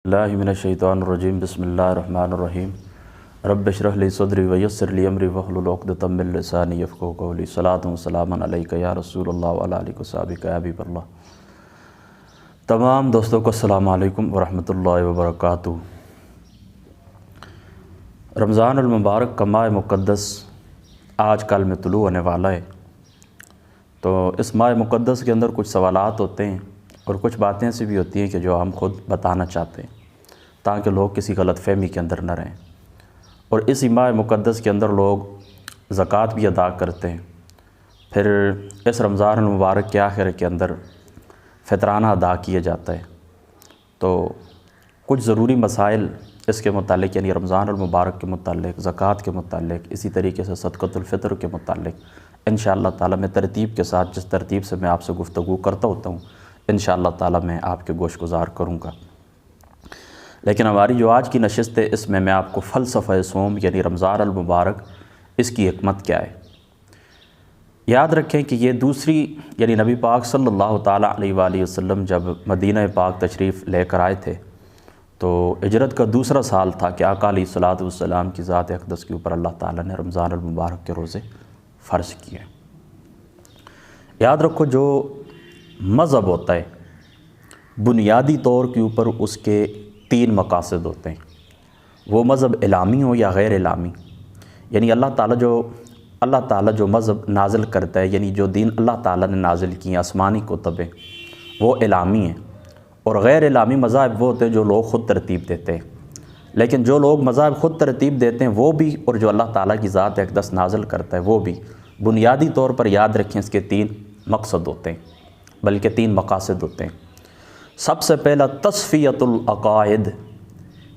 اللہ من الشیطان الرجیم بسم اللہ الرحمن الرحیم رب اشرح لی صدری ویسر لی امری واحلل عقدۃ من لسانی یفقہوا قولی صلاۃ و سلام علیک یا رسول اللہ وعلی آلہ وصحبہ یا حبیب اللہ۔ تمام دوستوں کو السلام علیکم ورحمۃ اللہ وبرکاتہ۔ رمضان المبارک کا ماہ مقدس آج کل میں طلوع ہونے والا ہے، تو اس ماہ مقدس کے اندر کچھ سوالات ہوتے ہیں اور کچھ باتیں ایسی بھی ہوتی ہیں کہ جو ہم خود بتانا چاہتے ہیں تاکہ لوگ کسی غلط فہمی کے اندر نہ رہیں۔ اور اسی ماہ مقدس کے اندر لوگ زکوٰۃ بھی ادا کرتے ہیں، پھر اس رمضان المبارک کے آخر کے اندر فطرانہ ادا کیا جاتا ہے۔ تو کچھ ضروری مسائل اس کے متعلق، یعنی رمضان المبارک کے متعلق، زکوٰۃ کے متعلق، اسی طریقے سے صدقۃ الفطر کے متعلق انشاءاللہ تعالیٰ میں ترتیب کے ساتھ، جس ترتیب سے میں آپ سے گفتگو کرتا ہوتا ہوں، انشاءاللہ تعالیٰ میں آپ کے گوش گزار کروں گا۔ لیکن ہماری جو آج کی نشست ہے، اس میں آپ کو فلسفہ صوم یعنی رمضان المبارک، اس کی حکمت کیا ہے، یاد رکھیں کہ یہ دوسری، یعنی نبی پاک صلی اللہ تعالیٰ علیہ وآلہ وسلم جب مدینہ پاک تشریف لے کر آئے تھے تو ہجرت کا دوسرا سال تھا کہ آقا علیہ الصلوۃ والسلام کی ذات اقدس کے اوپر اللہ تعالیٰ نے رمضان المبارک کے روزے فرض کیے۔ یاد رکھو، جو مذہب ہوتا ہے بنیادی طور کے اوپر اس کے تین مقاصد ہوتے ہیں، وہ مذہب اعلامی ہو یا غیر اعلامی، یعنی اللہ تعالیٰ جو مذہب نازل کرتا ہے، یعنی جو دین اللہ تعالیٰ نے نازل کی ہیں آسمانی کتبیں، وہ اعلامی ہیں، اور غیر اعلامی مذاہب وہ ہوتے ہیں جو لوگ خود ترتیب دیتے ہیں۔ لیکن جو لوگ مذاہب خود ترتیب دیتے ہیں وہ بھی، اور جو اللہ تعالیٰ کی ذات اقدس نازل کرتا ہے وہ بھی، بنیادی طور پر یاد رکھیں اس کے تین مقصد ہوتے ہیں، بلکہ تین مقاصد ہوتے ہیں۔ سب سے پہلا تصفیۃ العقائد،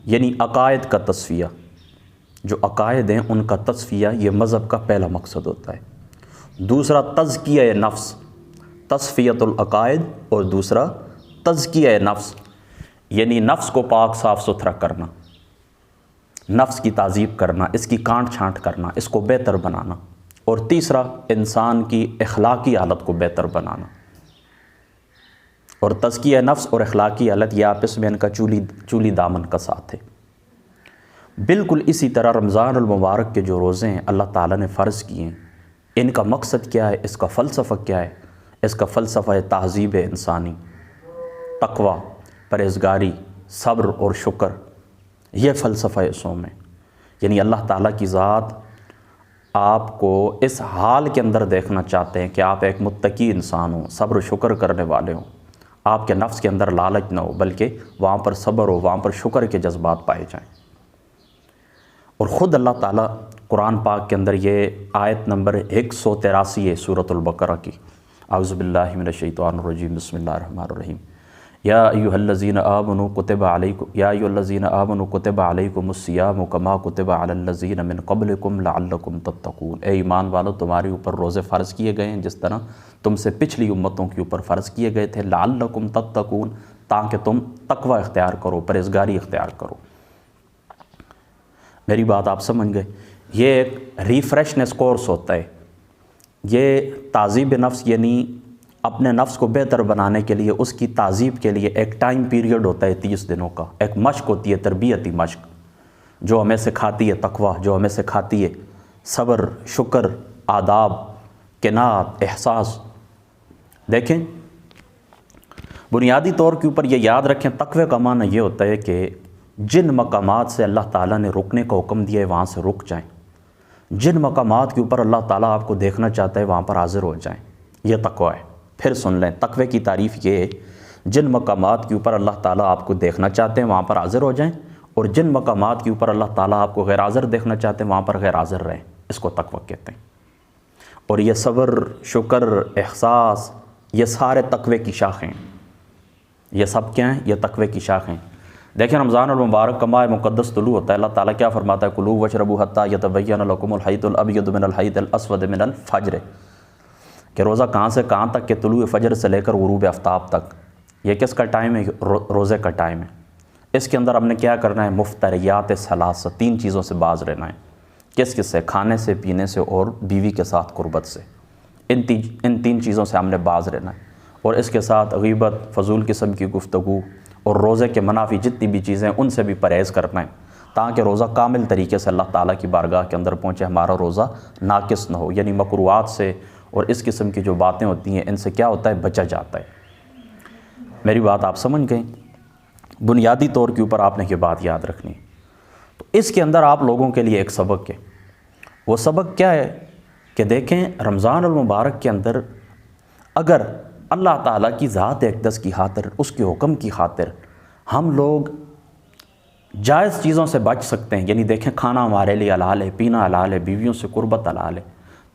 یعنی عقائد کا تصفیہ، جو عقائد ہیں ان کا تصفیہ، یہ مذہب کا پہلا مقصد ہوتا ہے۔ دوسرا تزکیہ نفس، تصفیۃ العقائد، اور دوسرا تزکیہ نفس، یعنی نفس کو پاک صاف ستھرا کرنا، نفس کی تعذیب کرنا، اس کی کانٹ چھانٹ کرنا، اس کو بہتر بنانا، اور تیسرا انسان کی اخلاقی حالت کو بہتر بنانا۔ اور تزکیہ نفس اور اخلاقی حالت یہ آپس میں ان کا چولی دامن کا ساتھ ہے۔ بالکل اسی طرح رمضان المبارک کے جو روزے ہیں اللہ تعالیٰ نے فرض کیے ہیں، ان کا مقصد کیا ہے، اس کا فلسفہ کیا ہے؟ اس کا فلسفہ ہے تہذیب انسانی، تقوی، پرہیزگاری، صبر اور شکر، یہ فلسفہ صوم ہے۔ یعنی اللہ تعالیٰ کی ذات آپ کو اس حال کے اندر دیکھنا چاہتے ہیں کہ آپ ایک متقی انسان ہوں، صبر و شکر کرنے والے ہوں، آپ کے نفس کے اندر لالچ نہ ہو، بلکہ وہاں پر صبر ہو، وہاں پر شکر کے جذبات پائے جائیں۔ اور خود اللہ تعالیٰ قرآن پاک کے اندر یہ آیت نمبر 183 ہے سورۃ البقرہ کی، اعوذ باللہ من الشیطان الرجیم بسم اللہ الرحمن الرحیم، یا ایھا الذین آمنوا کتب علیکم الصیام کما کتب علی الذین من قبلکم لعلکم تتقون، اے ایمان والو تمہارے اوپر روزے فرض کیے گئے ہیں جس طرح تم سے پچھلی امتوں کے اوپر فرض کیے گئے تھے، لعلکم تتقون، تاکہ تم تقوی اختیار کرو، پرہیزگاری اختیار کرو۔ میری بات آپ سمجھ گئے؟ یہ ایک ریفریشنس کورس ہوتا ہے، یہ تعذیب نفس، یعنی اپنے نفس کو بہتر بنانے کے لیے، اس کی تعذیب کے لیے ایک ٹائم پیریڈ ہوتا ہے 30 دنوں کا، ایک مشق ہوتی ہے، تربیتی مشق، جو ہمیں سکھاتی ہے تقوی، جو ہمیں سکھاتی ہے صبر، شکر، آداب، قناعت، احساس۔ دیکھیں، بنیادی طور کے اوپر یہ یاد رکھیں، تقوی کا معنی یہ ہوتا ہے کہ جن مقامات سے اللہ تعالیٰ نے رکنے کا حکم دیا ہے وہاں سے رک جائیں، جن مقامات کے اوپر اللہ تعالیٰ آپ کو دیکھنا چاہتا ہے وہاں پر حاضر ہو جائیں، یہ تقوی ہے۔ پھر سن لیں، تقوی کی تعریف یہ ہے، جن مقامات کے اوپر اللہ تعالیٰ آپ کو دیکھنا چاہتے ہیں وہاں پر حاضر ہو جائیں، اور جن مقامات کے اوپر اللہ تعالیٰ آپ کو غیر حاضر دیکھنا چاہتے ہیں وہاں پر غیر حاضر رہیں، اس کو تقوی کہتے ہیں۔ اور یہ صبر، شکر، احساس، یہ سارے تقوی کی شاخیں، یہ سب کیا ہیں؟ یہ تقوی کی شاخیں۔ دیکھیں، رمضان المبارک کا ماہ مقدس طلوع ہوتا ہے، اللہ تعالیٰ کیا فرماتا ہے؟ کلوا واشربوا حتی یتبین لکم الخیط الابیض من الخیط الاسود من الفجر، کہ روزہ کہاں سے کہاں تک؟ کہ طلوع فجر سے لے کر غروب آفتاب تک۔ یہ کس کا ٹائم ہے؟ روزے کا ٹائم ہے۔ اس کے اندر ہم نے کیا کرنا ہے؟ مفتریات ثلاث، 3 چیزوں سے باز رہنا ہے۔ کس سے؟ کھانے سے، پینے سے، اور بیوی کے ساتھ قربت سے۔ ان 3 چیزوں سے ہم نے باز رہنا ہے، اور اس کے ساتھ غیبت، فضول قسم کی گفتگو اور روزے کے منافی جتنی بھی چیزیں ان سے بھی پرہیز کرنا ہے تاکہ روزہ کامل طریقے سے اللہ تعالیٰ کی بارگاہ کے اندر پہنچے، ہمارا روزہ ناقص نہ ہو، یعنی مکروہات سے اور اس قسم کی جو باتیں ہوتی ہیں ان سے کیا ہوتا ہے، بچا جاتا ہے۔ میری بات آپ سمجھ گئیں؟ بنیادی طور کے اوپر آپ نے یہ بات یاد رکھنی۔ تو اس کے اندر آپ لوگوں کے لیے ایک سبق ہے، وہ سبق کیا ہے کہ دیکھیں رمضان المبارک کے اندر اگر اللہ تعالیٰ کی ذات اقدس کی خاطر، اس کے حکم کی خاطر ہم لوگ جائز چیزوں سے بچ سکتے ہیں، یعنی دیکھیں کھانا ہمارے لیے حلال ہے، پینا حلال ہے، بیویوں سے قربت حلال ہے،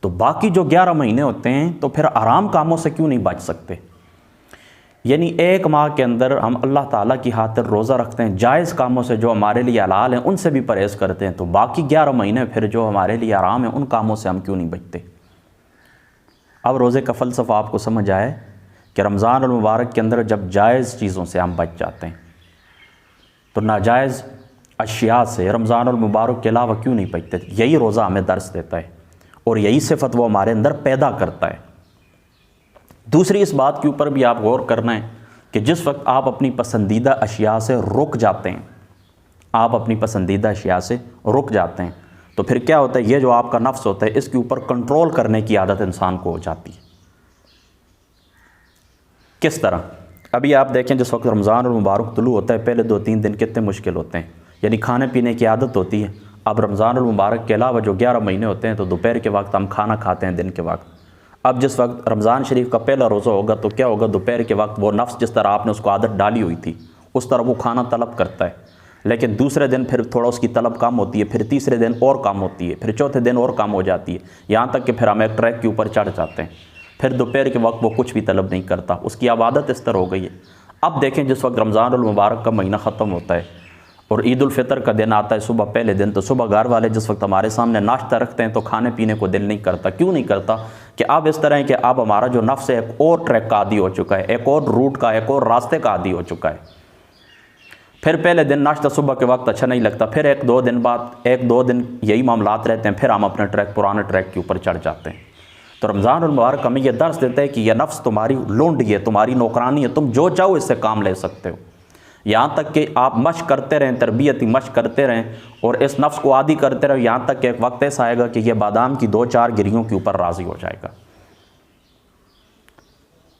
تو باقی جو 11 مہینے ہوتے ہیں تو پھر حرام کاموں سے کیوں نہیں بچ سکتے؟ یعنی ایک ماہ کے اندر ہم اللہ تعالیٰ کی خاطر روزہ رکھتے ہیں، جائز کاموں سے جو ہمارے لیے حلال ہیں ان سے بھی پرہیز کرتے ہیں، تو باقی 11 مہینے پھر جو ہمارے لیے حرام ہیں ان کاموں سے ہم کیوں نہیں بچتے؟ اب روزے کا فلسفہ آپ کو سمجھ آئے کہ رمضان المبارک کے اندر جب جائز چیزوں سے ہم بچ جاتے ہیں تو ناجائز اشیاء سے رمضان المبارک کے علاوہ کیوں نہیں بچتے؟ یہی روزہ ہمیں درس دیتا ہے اور یہی صفت وہ ہمارے اندر پیدا کرتا ہے۔ دوسری اس بات کے اوپر بھی آپ غور کرنا ہے کہ جس وقت آپ اپنی پسندیدہ اشیاء سے رک جاتے ہیں، آپ اپنی پسندیدہ اشیاء سے رک جاتے ہیں تو پھر کیا ہوتا ہے، یہ جو آپ کا نفس ہوتا ہے اس کے اوپر کنٹرول کرنے کی عادت انسان کو ہو جاتی ہے۔ کس طرح؟ ابھی آپ دیکھیں جس وقت رمضان المبارک طلوع ہوتا ہے پہلے 2-3 دن کتنے مشکل ہوتے ہیں، یعنی کھانے پینے کی عادت ہوتی ہے۔ اب رمضان المبارک کے علاوہ جو 11 مہینے ہوتے ہیں تو دوپہر کے وقت ہم کھانا کھاتے ہیں، دن کے وقت۔ اب جس وقت رمضان شریف کا پہلا روزہ ہوگا تو کیا ہوگا، دوپہر کے وقت وہ نفس جس طرح آپ نے اس کو عادت ڈالی ہوئی تھی اس طرح وہ کھانا طلب کرتا ہے، لیکن دوسرے دن پھر تھوڑا اس کی طلب کم ہوتی ہے، پھر تیسرے دن اور کم ہوتی ہے، پھر چوتھے دن اور کم ہو جاتی ہے، یہاں تک کہ پھر ہم ایک ٹریک کے اوپر چڑھ جاتے ہیں، پھر دوپہر کے وقت وہ کچھ بھی طلب نہیں کرتا، اس کی اب عادت اس طرح ہو گئی ہے۔ اب دیکھیں جس وقت رمضان المبارک کا مہینہ ختم ہوتا ہے اور عید الفطر کا دن آتا ہے صبح پہلے دن، تو صبح گھر والے جس وقت ہمارے سامنے ناشتہ رکھتے ہیں تو کھانے پینے کو دل نہیں کرتا۔ کیوں نہیں کرتا؟ کہ اب اس طرح ہے کہ اب ہمارا جو نفس ہے ایک اور ٹریک کا عادی ہو چکا ہے، ایک اور روٹ کا، ایک اور راستے کا عادی ہو چکا ہے۔ پھر پہلے دن ناشتہ صبح کے وقت اچھا نہیں لگتا، پھر 1-2 دن بعد 1-2 دن یہی معاملات رہتے ہیں، پھر ہم اپنے پرانے ٹریک کے اوپر چڑھ جاتے ہیں۔ تو رمضان المبارک ہمیں یہ درس دیتا ہے کہ یہ نفس تمہاری لونڈی ہے، تمہاری نوکرانی ہے، تم جو چاہو اس سے کام لے سکتے ہو، یہاں تک کہ آپ مشق کرتے رہیں، تربیتی مشق کرتے رہیں اور اس نفس کو عادی کرتے رہو، یہاں تک کہ ایک وقت ایسا آئے گا کہ یہ بادام کی 2-4 گریوں کے اوپر راضی ہو جائے گا۔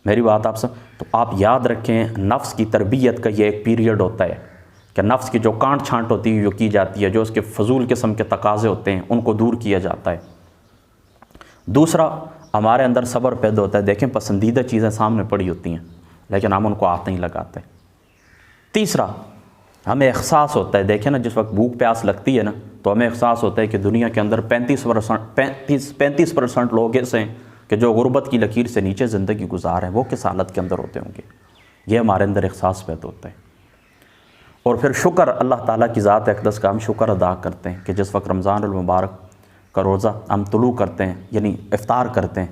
میری بات آپ تو آپ یاد رکھیں نفس کی تربیت کا یہ ایک پیریڈ ہوتا ہے کہ نفس کی جو کانٹ چھانٹ ہوتی ہے جو کی جاتی ہے، جو اس کے فضول قسم کے تقاضے ہوتے ہیں ان کو دور کیا جاتا ہے۔ دوسرا ہمارے اندر صبر پیدا ہوتا ہے، دیکھیں پسندیدہ چیزیں سامنے پڑی ہوتی ہیں لیکن ہم ان کو ہاتھ نہیں لگاتے۔ تیسرا ہمیں احساس ہوتا ہے، دیکھیں نا جس وقت بھوک پیاس لگتی ہے نا تو ہمیں احساس ہوتا ہے کہ دنیا کے اندر 35% لوگ ایسے ہیں کہ جو غربت کی لکیر سے نیچے زندگی گزار ہیں، وہ کس حالت کے اندر ہوتے ہوں گے، یہ ہمارے اندر احساس پیدا ہوتا ہے۔ اور پھر شکر اللہ تعالیٰ کی ذات اقدس کا ہم شکر ادا کرتے ہیں کہ جس وقت رمضان المبارک کا روزہ ہم طلوع کرتے ہیں، یعنی افطار کرتے ہیں،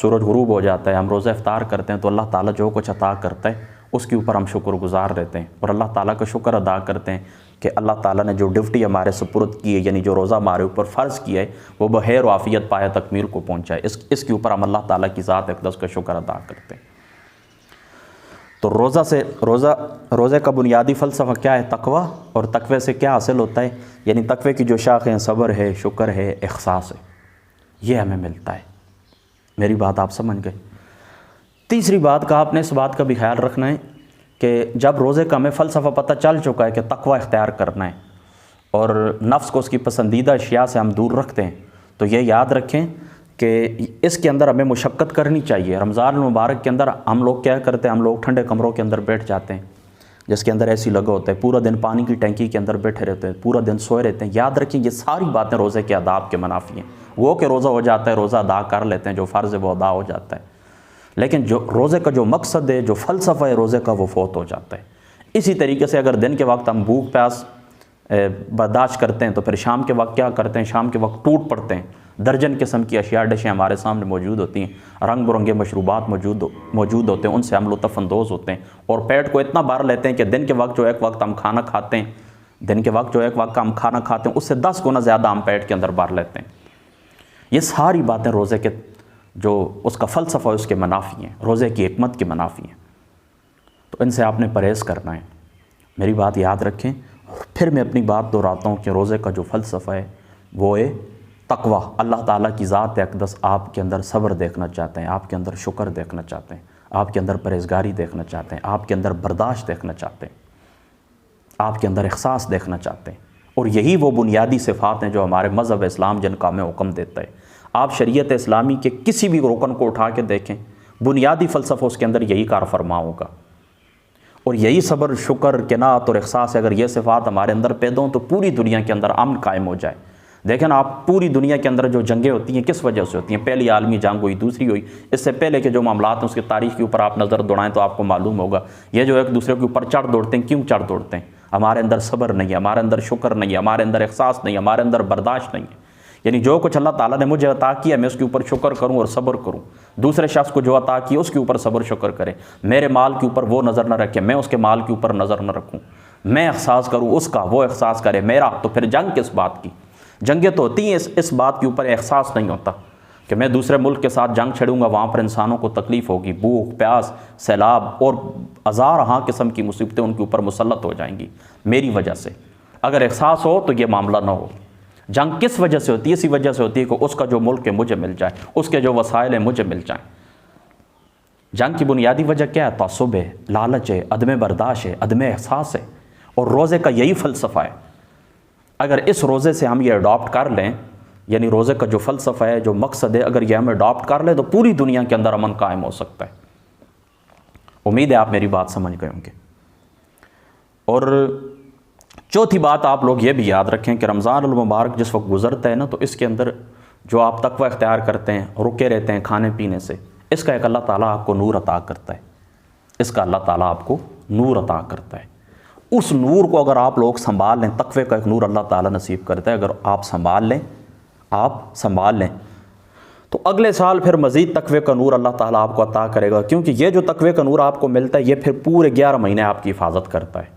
سورج غروب ہو جاتا ہے، ہم روزہ افطار کرتے ہیں تو اللہ تعالیٰ جو کچھ عطا کرتا ہے اس کے اوپر ہم شکر گزار رہتے ہیں اور اللہ تعالیٰ کا شکر ادا کرتے ہیں کہ اللہ تعالیٰ نے جو ڈیوٹی ہمارے سپرد کی ہے، یعنی جو روزہ ہمارے اوپر فرض کیا ہے وہ بخیر و عافیت پائے تکمیل کو پہنچائے، اس کے اوپر ہم اللہ تعالیٰ کی ذات اقدس کا شکر ادا کرتے ہیں۔ تو روزے کا بنیادی فلسفہ کیا ہے؟ تقوی، اور تقوی سے کیا حاصل ہوتا ہے؟ یعنی تقوی کی جو شاخیں صبر ہے، شکر ہے، احساس ہے، یہ ہمیں ملتا ہے۔ میری بات آپ سمجھ گئے؟ تیسری بات کا آپ نے اس بات کا بھی خیال رکھنا ہے کہ جب روزے کا ہمیں فلسفہ پتہ چل چکا ہے کہ تقوی اختیار کرنا ہے اور نفس کو اس کی پسندیدہ اشیاء سے ہم دور رکھتے ہیں، تو یہ یاد رکھیں کہ اس کے اندر ہمیں مشقت کرنی چاہیے۔ رمضان المبارک کے اندر ہم لوگ کیا کرتے ہیں، ہم لوگ ٹھنڈے کمروں کے اندر بیٹھ جاتے ہیں جس کے اندر ایسی لگا ہوتا ہے، پورا دن پانی کی ٹینکی کے اندر بیٹھے رہتے ہیں، پورا دن سوئے رہتے ہیں۔ یاد رکھیں یہ ساری باتیں روزے کے آداب کے منافی ہیں۔ وہ کہ روزہ ہو جاتا ہے، روزہ ادا کر لیتے ہیں، جو فرض ہے وہ ادا ہو جاتا ہے، لیکن جو روزے کا جو مقصد ہے، جو فلسفہ ہے روزے کا، وہ فوت ہو جاتا ہے۔ اسی طریقے سے اگر دن کے وقت ہم بھوک پیاس برداشت کرتے ہیں تو پھر شام کے وقت کیا کرتے ہیں، شام کے وقت ٹوٹ پڑتے ہیں، درجن قسم کی اشیاء ڈشیں ہمارے سامنے موجود ہوتی ہیں، رنگ برنگے مشروبات موجود ہوتے ہیں، ان سے ہم لطف اندوز ہوتے ہیں اور پیٹ کو اتنا بھر لیتے ہیں کہ دن کے وقت جو ایک وقت ہم کھانا کھاتے ہیں، اس سے 10 گنا زیادہ ہم پیٹ کے اندر بھر لیتے ہیں۔ یہ ساری باتیں روزے کے جو اس کا فلسفہ ہے اس کے منافی ہیں، روزے کی حکمت کے منافی ہیں، تو ان سے آپ نے پرہیز کرنا ہے۔ میری بات یاد رکھیں، اور پھر میں اپنی بات دہراتا ہوں کہ روزے کا جو فلسفہ ہے وہ ہے تقویٰ۔ اللہ تعالیٰ کی ذات اقدس آپ کے اندر صبر دیکھنا چاہتے ہیں، آپ کے اندر شکر دیکھنا چاہتے ہیں، آپ کے اندر پرہیزگاری دیکھنا چاہتے ہیں، آپ کے اندر برداشت دیکھنا چاہتے ہیں، آپ کے اندر احساس دیکھنا چاہتے ہیں، اور یہی وہ بنیادی صفات ہیں جو ہمارے مذہب اسلام جن کا ہمیں حکم دیتا ہے۔ آپ شریعت اسلامی کے کسی بھی رکن کو اٹھا کے دیکھیں، بنیادی فلسفہ اس کے اندر یہی کار فرما ہوگا، اور یہی صبر، شکر، قناعت اور احساس، اگر یہ صفات ہمارے اندر پیدا ہوں تو پوری دنیا کے اندر امن قائم ہو جائے۔ دیکھیں نا، آپ پوری دنیا کے اندر جو جنگیں ہوتی ہیں کس وجہ سے ہوتی ہیں؟ پہلی عالمی جنگ ہوئی، دوسری ہوئی، اس سے پہلے کے جو معاملات ہیں اس کی تاریخ کے اوپر آپ نظر دوڑائیں تو آپ کو معلوم ہوگا یہ جو ایک دوسرے کے اوپر چڑھ دوڑتے ہیں، کیوں چڑھ دوڑتے ہیں؟ ہمارے اندر صبر نہیں ہے، ہمارے اندر شکر نہیں ہے، ہمارے اندر احساس نہیں ہے، ہمارے اندر برداشت نہیں ہے۔ یعنی جو کچھ اللہ تعالیٰ نے مجھے عطا کیا میں اس کے اوپر شکر کروں اور صبر کروں، دوسرے شخص کو جو عطا کیا اس کے اوپر صبر شکر کرے، میرے مال کے اوپر وہ نظر نہ رکھے، میں اس کے مال کے اوپر نظر نہ رکھوں، میں احساس کروں اس کا، وہ احساس کرے میرا۔ تو پھر جنگ کس بات کی؟ جنگیں تو ہوتی ہیں اس بات کے اوپر احساس نہیں ہوتا کہ میں دوسرے ملک کے ساتھ جنگ چھڑوں گا، وہاں پر انسانوں کو تکلیف ہوگی، بھوک، پیاس، سیلاب اور ہزارہا قسم کی مصیبتیں ان کے اوپر مسلط ہو جائیں گی میری وجہ سے۔ اگر احساس ہو تو یہ معاملہ نہ ہو۔ جنگ کس وجہ سے ہوتی ہے؟ اسی وجہ سے ہوتی ہے کہ اس کا جو ملک ہے مجھے مل جائے، اس کے جو وسائل ہیں مجھے مل جائیں۔ جنگ کی بنیادی وجہ کیا ہے؟ تعصب ہے، لالچ ہے، عدم برداشت ہے، عدم احساس ہے، اور روزے کا یہی فلسفہ ہے۔ اگر اس روزے سے ہم یہ اڈاپٹ کر لیں، یعنی روزے کا جو فلسفہ ہے، جو مقصد ہے، اگر یہ ہم اڈاپٹ کر لیں تو پوری دنیا کے اندر امن قائم ہو سکتا ہے۔ امید ہے آپ میری بات سمجھ گئے ہوں گے۔ اور چوتھی بات آپ لوگ یہ بھی یاد رکھیں کہ رمضان المبارک جس وقت گزرتا ہے نا، تو اس کے اندر جو آپ تقوی اختیار کرتے ہیں، رکے رہتے ہیں کھانے پینے سے، اس کا ایک اللہ تعالیٰ آپ کو نور عطا کرتا ہے، اس کا اللہ تعالیٰ آپ کو نور عطا کرتا ہے۔ اس نور کو اگر آپ لوگ سنبھال لیں، تقوی کا ایک نور اللہ تعالیٰ نصیب کرتا ہے، اگر آپ سنبھال لیں تو اگلے سال پھر مزید تقوی کا نور اللہ تعالیٰ آپ کو عطا کرے گا، کیونکہ یہ جو تقوی کا نور آپ کو ملتا ہے یہ پھر پورے 11 مہینے آپ کی حفاظت کرتا ہے۔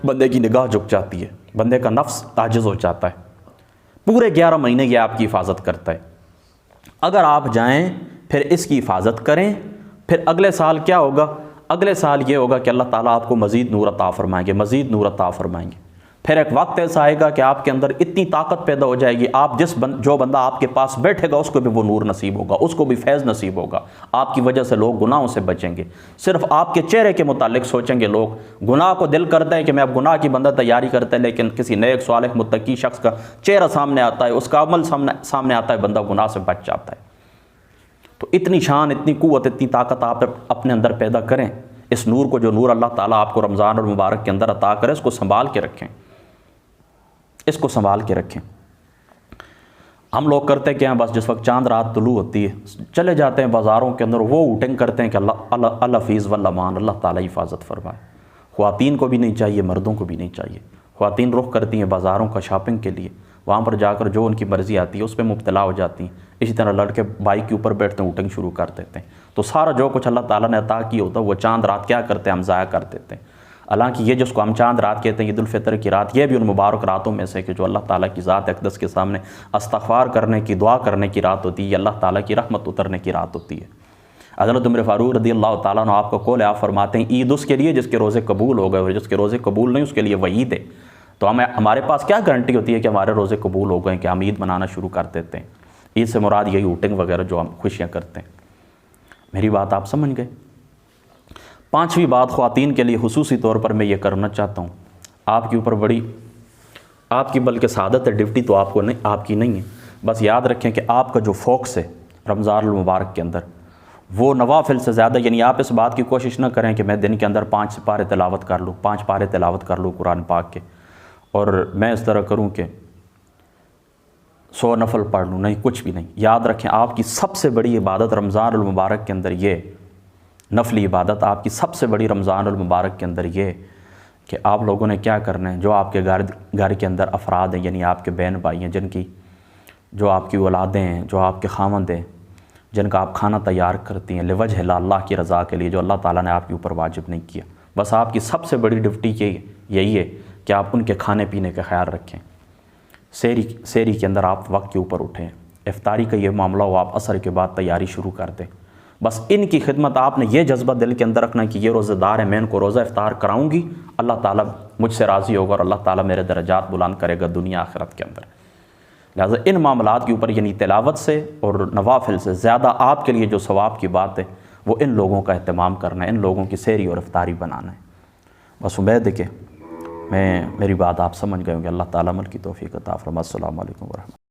بندے کی نگاہ جھک جاتی ہے، بندے کا نفس عاجز ہو جاتا ہے، پورے 11 مہینے یہ آپ کی حفاظت کرتا ہے۔ اگر آپ جائیں پھر اس کی حفاظت کریں، پھر اگلے سال کیا ہوگا؟ اگلے سال یہ ہوگا کہ اللہ تعالیٰ آپ کو مزید نور عطا فرمائیں گے، مزید نور عطا فرمائیں گے۔ پھر ایک وقت ایسا آئے گا کہ آپ کے اندر اتنی طاقت پیدا ہو جائے گی، آپ جو بندہ آپ کے پاس بیٹھے گا اس کو بھی وہ نور نصیب ہوگا، اس کو بھی فیض نصیب ہوگا۔ آپ کی وجہ سے لوگ گناہوں سے بچیں گے، صرف آپ کے چہرے کے متعلق سوچیں گے لوگ۔ گناہ کو دل کرتا ہے کہ میں اب گناہ کی بندہ تیاری کرتا ہے، لیکن کسی نیک صالح متقی شخص کا چہرہ سامنے آتا ہے، اس کا عمل سامنے آتا ہے، بندہ گناہ سے بچ جاتا ہے۔ تو اتنی شان، اتنی قوت، اتنی طاقت آپ اپنے اندر پیدا کریں۔ اس نور کو، جو نور اللہ تعالیٰ آپ کو رمضان المبارک کے اندر عطا کرے، اس کو سنبھال کے رکھیں، اس کو سنبھال کے رکھیں۔ ہم لوگ کرتے کیا ہیں؟ بس جس وقت چاند رات طلوع ہوتی ہے چلے جاتے ہیں بازاروں کے اندر، وہ اوٹنگ کرتے ہیں کہ اللہ حفیظ والامان، اللہ تعالیٰ حفاظت فرمائے۔ خواتین کو بھی نہیں چاہیے، مردوں کو بھی نہیں چاہیے۔ خواتین رخ کرتی ہیں بازاروں کا شاپنگ کے لیے، وہاں پر جا کر جو ان کی مرضی آتی ہے اس پہ مبتلا ہو جاتی ہیں۔ اسی طرح لڑکے بائک کے اوپر بیٹھتے ہیں، اوٹنگ شروع کر دیتے ہیں۔ تو سارا جو کچھ اللہ تعالیٰ نے عطا کیا ہوتا ہے وہ چاند رات کیا کرتے ہیں؟ ہم ضائع کر دیتے ہیں۔ حالانکہ یہ جس کو ہم چاند رات کہتے ہیں، عید الفطر کی رات، یہ بھی ان مبارک راتوں میں سے کہ جو اللہ تعالیٰ کی ذات اقدس کے سامنے استغفار کرنے کی، دعا کرنے کی رات ہوتی ہے، یہ اللہ تعالیٰ کی رحمت اترنے کی رات ہوتی ہے۔ حضرت عمر فاروق رضی اللہ تعالیٰ عنہ آپ کو قول ہے، آپ فرماتے ہیں عید اس کے لیے جس کے روزے قبول ہو گئے، اور جس کے روزے قبول نہیں اس کے لیے وعید ہے۔ تو ہمارے پاس کیا گارنٹی ہوتی ہے کہ ہمارے روزے قبول ہو گئے کہ ہم عید منانا شروع کر دیتے ہیں؟ عید سے مراد یہی اوٹنگ وغیرہ جو ہم خوشیاں کرتے ہیں۔ میری بات آپ سمجھ گئے؟ پانچویں بات خواتین کے لیے خصوصی طور پر میں یہ کرنا چاہتا ہوں، آپ کے اوپر بڑی، آپ کی بلکہ سعادت ہے، ڈیوٹی تو آپ کی نہیں ہے، بس یاد رکھیں کہ آپ کا جو فوکس ہے رمضان المبارک کے اندر وہ نوافل سے زیادہ، یعنی آپ اس بات کی کوشش نہ کریں کہ میں دن کے اندر 5 پارے تلاوت کر لوں، 5 پارے تلاوت کر لوں قرآن پاک کے، اور میں اس طرح کروں کہ 100 نفل پڑھ لوں، نہیں، کچھ بھی نہیں۔ یاد رکھیں آپ کی سب سے بڑی عبادت رمضان المبارک کے اندر یہ نفلی عبادت، آپ کی سب سے بڑی رمضان المبارک کے اندر یہ کہ آپ لوگوں نے کیا کرنا ہے، جو آپ کے گھر کے اندر افراد ہیں، یعنی آپ کے بہن بھائی ہیں، جو آپ کی اولادیں ہیں، جو آپ کے خاوند ہیں، جن کا آپ کھانا تیار کرتی ہیں لوجہ اللہ کی رضا کے لیے، جو اللہ تعالیٰ نے آپ کے اوپر واجب نہیں کیا، بس آپ کی سب سے بڑی ڈیوٹی یہی ہے کہ آپ ان کے کھانے پینے کا خیال رکھیں۔ سحری کے اندر آپ وقت کے اوپر اٹھیں، افطاری کا یہ معاملہ ہو آپ عصر کے بعد تیاری شروع کر دیں، بس ان کی خدمت آپ نے یہ جذبہ دل کے اندر رکھنا کہ یہ روزہ دار ہے، میں ان کو روزہ افطار کراؤں گی، اللہ تعالیٰ مجھ سے راضی ہوگا اور اللہ تعالیٰ میرے درجات بلند کرے گا دنیا آخرت کے اندر۔ لہٰذا ان معاملات کے اوپر یعنی تلاوت سے اور نوافل سے زیادہ آپ کے لیے جو ثواب کی بات ہے وہ ان لوگوں کا اہتمام کرنا ہے، ان لوگوں کی سحری اور افطاری بنانا ہے۔ بس امید ہے کہ میری بات آپ سمجھ گئے ہوں گے۔ اللہ تعالیٰ عمل کی توفیق عطا فرمائے۔ السلام علیکم ورحمۃ اللہ۔